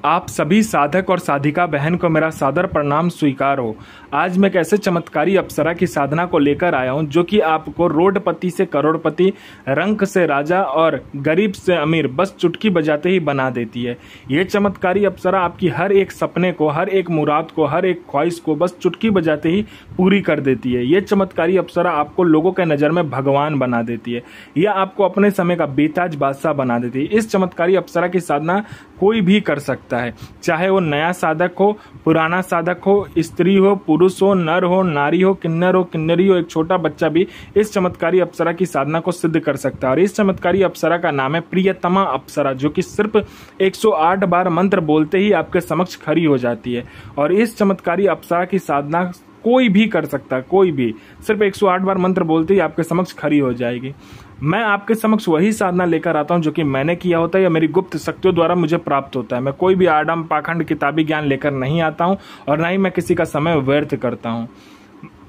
आप सभी साधक और साधिका बहन को मेरा सादर प्रणाम स्वीकार हो। आज मैं एक ऐसे चमत्कारी अप्सरा की साधना को लेकर आया हूं जो कि आपको रोडपति से करोड़पति, रंक से राजा और गरीब से अमीर बस चुटकी बजाते ही बना देती है। ये चमत्कारी अप्सरा आपकी हर एक सपने को, हर एक मुराद को, हर एक ख्वाहिश को बस चुटकी बजाते ही पूरी कर देती है। ये चमत्कारी अप्सरा आपको लोगों के नज़र में भगवान बना देती है। यह आपको अपने समय का बेताज बादशाह बना देती है। इस चमत्कारी अप्सरा की साधना कोई भी कर सकता है, चाहे वो नया साधक हो, पुराना साधक हो, स्त्री हो, पुरुष हो, नर हो, नारी हो, किन्नर हो, किन्नरी हो, एक छोटा बच्चा भी इस चमत्कारी अप्सरा की साधना को सिद्ध कर सकता है। और इस चमत्कारी अप्सरा का नाम है प्रियतमा अप्सरा, जो कि सिर्फ 108 बार मंत्र बोलते ही आपके समक्ष खड़ी हो जाती है। और इस चमत्कारी अप्सरा की साधना कोई भी कर सकता है, कोई भी सिर्फ 108 बार मंत्र बोलते ही आपके समक्ष खड़ी हो जाएगी। मैं आपके समक्ष वही साधना लेकर आता हूं जो कि मैंने किया होता है या मेरी गुप्त शक्तियों द्वारा मुझे प्राप्त होता है। मैं कोई भी आडम पाखंड किताबी ज्ञान लेकर नहीं आता हूं और ना ही मैं किसी का समय व्यर्थ करता हूं।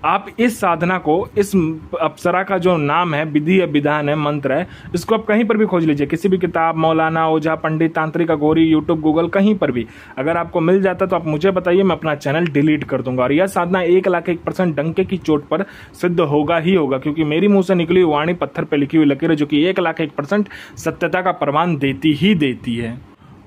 आप इस साधना को, इस अप्सरा का जो नाम है, विधि है, विधान है, मंत्र है, इसको आप कहीं पर भी खोज लीजिए, किसी भी किताब, मौलाना, ओझा, पंडित, तांत्रिक, अघोरी, यूट्यूब, गूगल, कहीं पर भी अगर आपको मिल जाता तो आप मुझे बताइए, मैं अपना चैनल डिलीट कर दूंगा। और यह साधना 1,01% डंके की चोट पर सिद्ध होगा ही होगा, क्योंकि मेरी मुंह से निकली वाणी पत्थर पर लिखी हुई लकीर है, जो कि 1,01% सत्यता का प्रमाण देती ही देती है।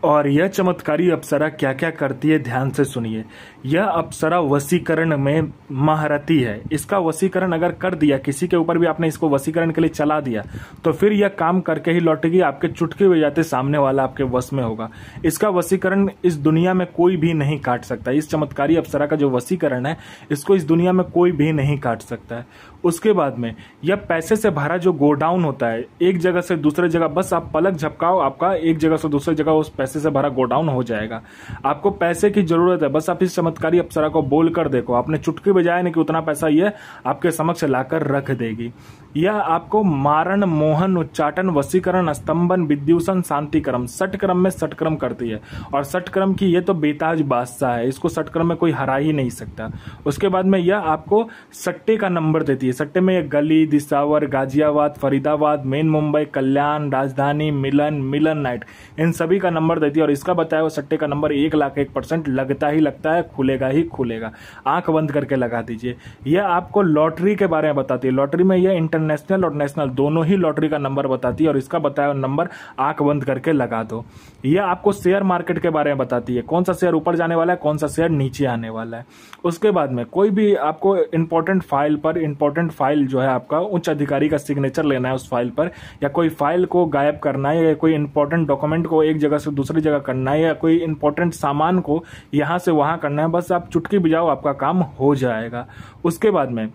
और यह चमत्कारी अप्सरा क्या क्या करती है, ध्यान से सुनिए। यह अप्सरा वशीकरण में महारथी है। इसका वशीकरण अगर कर दिया, किसी के ऊपर भी आपने इसको वशीकरण के लिए चला दिया, तो फिर यह काम करके ही लौटेगी। आपके चुटकी बजाते सामने वाला आपके वश में होगा। इसका वशीकरण इस दुनिया में कोई भी नहीं काट सकता। इस चमत्कारी अप्सरा का जो वशीकरण है, इसको इस दुनिया में कोई भी नहीं काट सकता है। उसके बाद में यह पैसे से भरा जो गोडाउन होता है, एक जगह से दूसरे जगह बस आप पलक झपकाओ, आपका एक जगह से दूसरी जगह उस पैसे से भरा गोडाउन हो जाएगा। आपको पैसे की जरूरत है, बस आप इस चमत्कारी अप्सरा को बोल कर देखो। आपने चुटकी बजाया नहीं कि उतना पैसा ये आपके समक्ष लाकर रख देगी। यह आपको मारण, मोहन, उच्चाटन, वशीकरण, स्तंभन, विद्युषण, शांतिक्रम, षटक्रम में षटक्रम करती है। और षटक्रम की ये तो बेताज बादशाह है, इसको षटक्रम में कोई हरा ही नहीं सकता। उसके बाद में यह आपको सट्टे का नंबर देती है। सट्टे में ये गली, दिसावर, गाजियाबाद, फरीदाबाद, मेन मुंबई, कल्याण, राजधानी, मिलन नाइट, इन सभी का नंबर देती है। और इसका बताया हुआ सट्टे का नंबर 1,01% लगता ही लगता है, खुलेगा ही खुलेगा। आंख बंद करके लगा दीजिए। यह आपको लॉटरी के बारे में बताती है। लॉटरी में यह इंटरनेशनल और नेशनल दोनों ही लॉटरी का नंबर बताती है। और इसका बताया हुआ नंबर आंख बंद करके लगा दो। यह आपको शेयर मार्केट के बारे में बताती है, कौन सा शेयर ऊपर जाने वाला है, कौन सा शेयर नीचे आने वाला है। उसके बाद में कोई भी आपको इंपॉर्टेंट फाइल जो है, आपका उच्च अधिकारी का सिग्नेचर लेना है उस फाइल पर, या कोई फाइल को गायब करना है, या कोई इंपॉर्टेंट डॉक्यूमेंट को एक जगह से दूसरी जगह करना है, या कोई इंपॉर्टेंट सामान को यहां से वहां करना है, बस आप चुटकी बजाओ, आपका काम हो जाएगा। उसके बाद में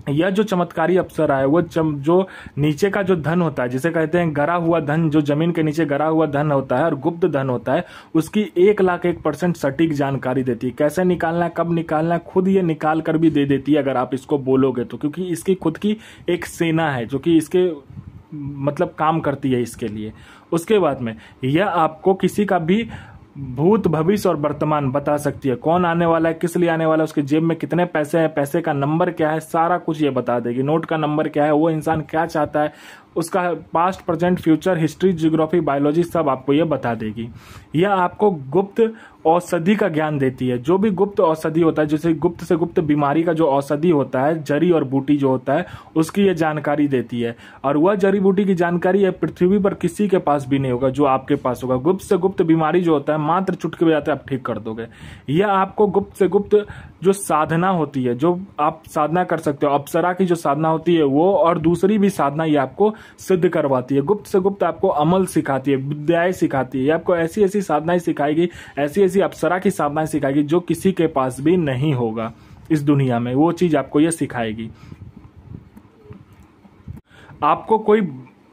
यह जो चमत्कारी अप्सरा है, वो जो नीचे का जो धन होता है, जिसे कहते हैं गरा हुआ धन, जो जमीन के नीचे गरा हुआ धन होता है और गुप्त धन होता है, उसकी 1,01% सटीक जानकारी देती है। कैसे निकालना है, कब निकालना है, खुद ये निकाल कर भी दे देती है अगर आप इसको बोलोगे तो। क्योंकि इसकी खुद की एक सेना है जो कि इसके मतलब काम करती है इसके लिए। उसके बाद में यह आपको किसी का भी भूत, भविष्य और वर्तमान बता सकती है। कौन आने वाला है, किस लिए आने वाला है, उसके जेब में कितने पैसे हैं, पैसे का नंबर क्या है, सारा कुछ ये बता देगी। नोट का नंबर क्या है, वो इंसान क्या चाहता है, उसका past, present, future, history, geography, biology सब आपको ये बता देगी। यह आपको गुप्त औषधि का ज्ञान देती है। जो भी गुप्त औषधि होता है, जैसे गुप्त से गुप्त बीमारी का जो औषधि होता है, जड़ी और बूटी जो होता है, उसकी ये जानकारी देती है। और वह जड़ी बूटी की जानकारी है पृथ्वी पर किसी के पास भी नहीं होगा जो आपके पास होगा। गुप्त से गुप्त बीमारी जो होता है, मात्र चुटकी बजाते आप ठीक कर दोगे। यह आपको गुप्त से गुप्त जो साधना होती है, जो आप साधना कर सकते हो, अप्सरा की जो साधना होती है वो, और दूसरी भी साधना ये आपको सिद्ध करवाती है। गुप्त से गुप्त आपको अमल सिखाती है, विद्याएं सिखाती है। ये आपको ऐसी ऐसी साधनाएं सिखाएगी, ऐसी ऐसी अप्सरा की साधनाएं सिखाएगी जो किसी के पास भी नहीं होगा इस दुनिया में। वो चीज आपको ये सिखाएगी। आपको कोई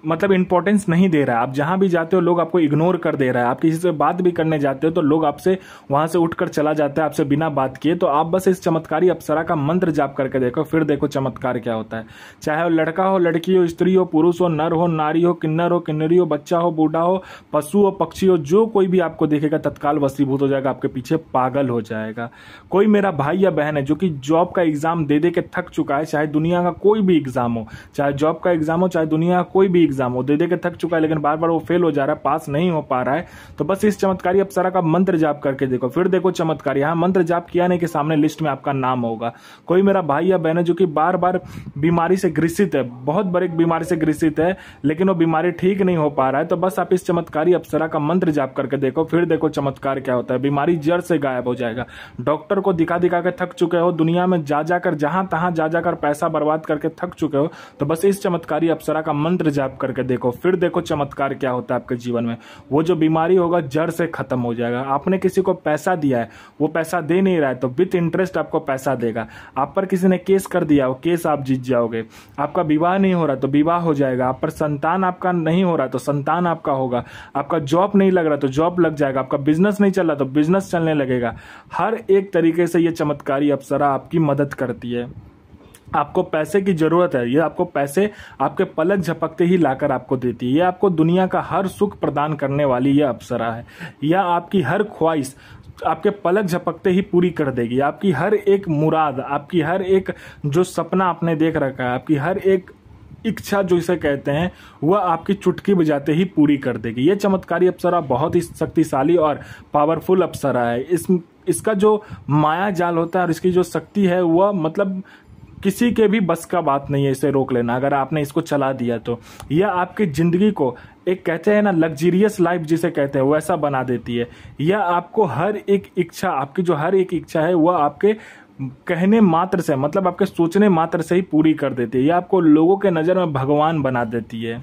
मतलब इंपॉर्टेंस नहीं दे रहा है। आप जहां भी जाते हो लोग आपको इग्नोर कर दे रहा है। आप किसी से बात भी करने जाते हो तो लोग आपसे वहां से उठकर चला जाता है आपसे बिना बात किए। तो आप बस इस चमत्कारी अप्सरा का मंत्र जाप करके देखो, फिर देखो चमत्कार क्या होता है। चाहे वो लड़का हो, लड़की हो, स्त्री हो, पुरुष हो, नर हो, नारी हो, किन्नर हो, किन्नरी हो, बच्चा हो, बूढ़ा हो, पशु हो, पक्षी हो, जो कोई भी आपको देखेगा तत्काल वशीभूत हो जाएगा, आपके पीछे पागल हो जाएगा। कोई मेरा भाई या बहन है जो कि जॉब का एग्जाम दे दे के थक चुका है, चाहे दुनिया का कोई भी एग्जाम हो, चाहे जॉब का एग्जाम हो, चाहे दुनिया का कोई भी एग्जाम, वो दे के थक चुका है लेकिन बार बार वो फेल हो जा रहा है, पास नहीं हो पा रहा है, तो बस इस चमत्कारी अप्सरा का मंत्र जाप करके देखो। फिर देखो चमत्कार, यहाँ मंत्र जाप किया नहीं कि सामने लिस्ट में आपका नाम होगा। कोई मेरा भाई या बहन है जो कि बार बार बीमारी से ग्रसित है, बहुत बड़ी बीमारी से ग्रसित है, लेकिन वो बीमारी ठीक नहीं हो पा रहा है, तो बस आप इस चमत्कारी अप्सरा का मंत्र जाप करके देखो। फिर देखो चमत्कार क्या होता है, बीमारी जड़ से गायब हो जाएगा। डॉक्टर को दिखा दिखा के थक चुके हो, दुनिया में जा जाकर जहां तहां जा जाकर पैसा बर्बाद करके थक चुके हो, तो बस इस चमत्कारी अप्सरा का मंत्र जाप करके देखो। फिर देखो चमत्कार क्या होता है आपके जीवन में, वो जो बीमारी होगा जड़ से खत्म हो जाएगा। आपने किसी को पैसा दिया है, वो पैसा दे नहीं रहा है, तो विथ इंटरेस्ट आपको पैसा देगा। आप पर किसी ने केस कर दिया, वो केस आप जीत जाओगे। आपका विवाह नहीं हो रहा तो विवाह हो जाएगा। आप पर संतान आपका नहीं हो रहा तो संतान आपका होगा। आपका जॉब नहीं लग रहा तो जॉब लग जाएगा। आपका बिजनेस नहीं चल रहा तो बिजनेस चलने लगेगा। हर एक तरीके से ये चमत्कारी अप्सरा आपकी मदद करती है। आपको पैसे की जरूरत है, ये आपको पैसे आपके पलक झपकते ही लाकर आपको देती है। ये आपको दुनिया का हर सुख प्रदान करने वाली ये अप्सरा है। यह आपकी हर ख्वाहिश आपके पलक झपकते ही पूरी कर देगी। आपकी हर एक मुराद, आपकी हर एक जो सपना आपने देख रखा है, आपकी हर एक इच्छा जो इसे कहते हैं, वह आपकी चुटकी बजाते ही पूरी कर देगी। यह चमत्कारी अप्सरा बहुत ही शक्तिशाली और पावरफुल अप्सरा है। इसका जो माया जाल होता है और इसकी जो शक्ति है, वह मतलब किसी के भी बस का बात नहीं है इसे रोक लेना। अगर आपने इसको चला दिया तो यह आपकी जिंदगी को एक कहते हैं ना लग्जरियस लाइफ जिसे कहते हैं वैसा बना देती है। यह आपको हर एक इच्छा, आपकी जो हर एक इच्छा है वह आपके कहने मात्र से, मतलब आपके सोचने मात्र से ही पूरी कर देती है। यह आपको लोगों के नज़र में भगवान बना देती है।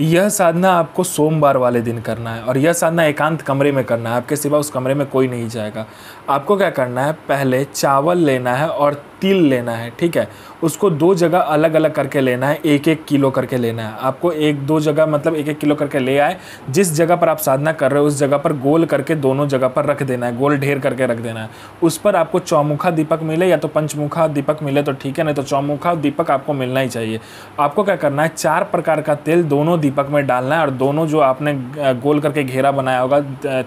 यह साधना आपको सोमवार वाले दिन करना है और यह साधना एकांत कमरे में करना है। आपके सिवा उस कमरे में कोई नहीं जाएगा। आपको क्या करना है, पहले चावल लेना है और तिल लेना है, ठीक है। उसको 2 जगह अलग अलग करके लेना है, 1-1 किलो करके लेना है। आपको 1-2 जगह मतलब 1-1 किलो करके ले आए। जिस जगह पर आप साधना कर रहे हो उस जगह पर गोल करके दोनों जगह पर रख देना है, गोल ढेर करके रख देना है। उस पर आपको चौमुखा दीपक मिले या तो पंचमुखा दीपक मिले तो ठीक है, नहीं तो चौमुखा दीपक आपको मिलना ही चाहिए। आपको क्या करना है, 4 प्रकार का तेल दोनों दीपक में डालना है और दोनों जो आपने गोल करके घेरा बनाया होगा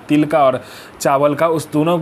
तिल का और चावल का, उस दोनों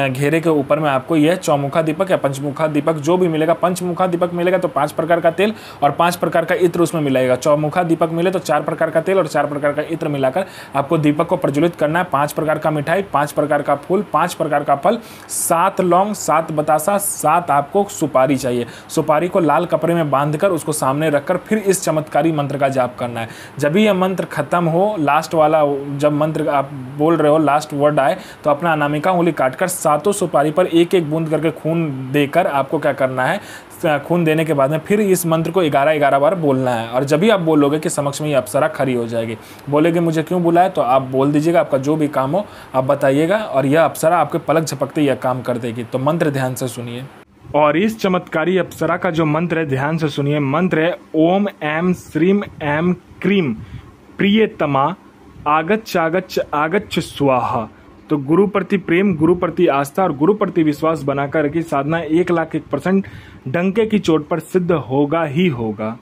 घेरे के ऊपर में आपको यह चौमुखा दीपक या पंचमुखा दीपक जो भी मिलेगा, पंचमुखा दीपक मिलेगा तो 5 प्रकार का तेल और 5 प्रकार का इत्र उसमें मिलाएगा। चौमुखा दीपक मिले तो 4 प्रकार का तेल और 4 प्रकार का इत्र मिलाकर आपको दीपक को प्रज्वलित करना है। 5 प्रकार का मिठाई, 5 प्रकार का फूल, 5 प्रकार का फल, 7 लौंग, 7 बतासा, 7 आपको सुपारी चाहिए। सुपारी को लाल कपड़े में बांधकर उसको सामने रखकर फिर इस चमत्कारी मंत्र का जाप करना है। जब भी यह मंत्र खत्म हो, लास्ट वाला जब मंत्र आप बोल रहे हो, लास्ट वर्ड आए तो अपना अनामिका उंगली काटकर 7 सुपारी पर 1-1 बूंद करके खून देकर आपको क्या करना है, खून देने के बाद में फिर इस मंत्र को 11-11 बार बोलना है। और जब भी आप बोलोगे कि समक्ष में ये अप्सरा खड़ी हो जाएगी। बोलेगे मुझे क्यों बुलाया, तो आप बोल दीजिएगा, आपका जो भी काम हो आप बताइएगा और यह अप्सरा आपके पलक झपकते यह काम कर देगी। तो मंत्र ध्यान से सुनिए। और इस चमत्कारी अप्सरा का जो मंत्र है ध्यान से सुनिए। मंत्र है ओम ऐं श्रीं ऐं क्रीं प्रियतमा आगच्छ आगच्छ स्वाहा। तो गुरु प्रति प्रेम, गुरु प्रति आस्था और गुरु प्रति विश्वास बनाकर की साधना 1,01,000% डंके की चोट पर सिद्ध होगा ही होगा।